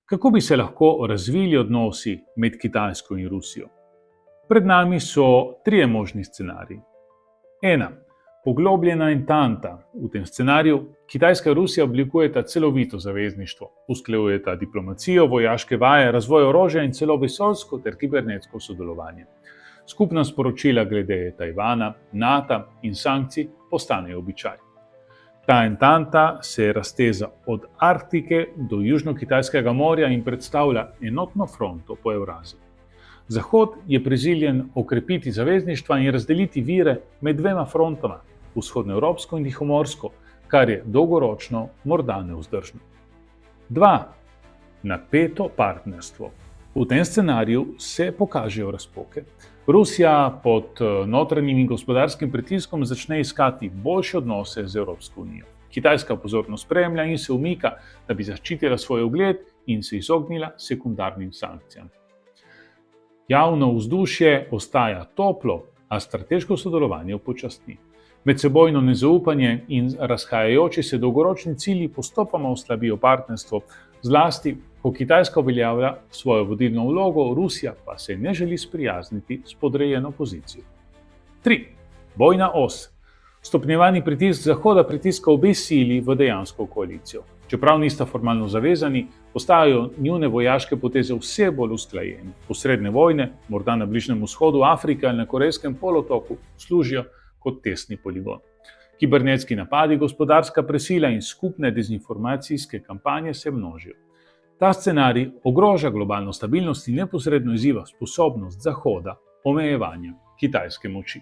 Kako bi se lahko razvili odnosi med Kitajsko in Rusijo? Pred nami so trije možni scenariji. 1. Poglobljena ententa. V tem scenariju Kitajska in Rusija oblikujeta celovito zavezništvo, usklajujeta diplomacijo, vojaške vaje, razvoj orožja in celo vesoljsko ter kibernetsko sodelovanje. Skupna sporočila glede Tajvana, NATO in sankcij postanejo običaj. Ta ententa se razteza od Arktike do Južno-Kitajskega morja in predstavlja enotno fronto po Evraziji. Zahod je prisiljen okrepiti zavezništva in razdeliti vire med dvema frontama, vzhodnoevropsko in tihomorsko, kar je dolgoročno morda nevzdržno. 2. Napeto partnerstvo. V tem scenariju se pokažejo razpoke. Rusija pod notranjim in gospodarskim pritiskom začne iskati boljše odnose z Evropsko unijo. Kitajska pozorno spremlja in se umika, da bi zaščitila svoj ugled in se izognila sekundarnim sankcijam. Javno vzdušje ostaja toplo, a strateško sodelovanje upočasni. Medsebojno nezaupanje in razhajajoči se dolgoročni cilji postopoma oslabijo partnerstvo, zlasti ko Kitajska uveljavlja svojo vodilno vlogo, Rusija pa se ne želi sprijazniti s podrejeno pozicijo. 3. Bojna os. Stopnjevani pritisk Zahoda pritiska obe sili v dejansko koalicijo. Čeprav nista formalno zavezani, postajajo njune vojaške poteze vse bolj usklajene. Posredne vojne, morda na Bližnjem vzhodu, Afriki ali na Korejskem polotoku, služijo kot testni poligon. Kibernetski napadi, gospodarska presila in skupne dezinformacijske kampanje se množijo. Ta scenarij ogroža globalno stabilnost in neposredno izziva sposobnost Zahoda omejevanja kitajske moči.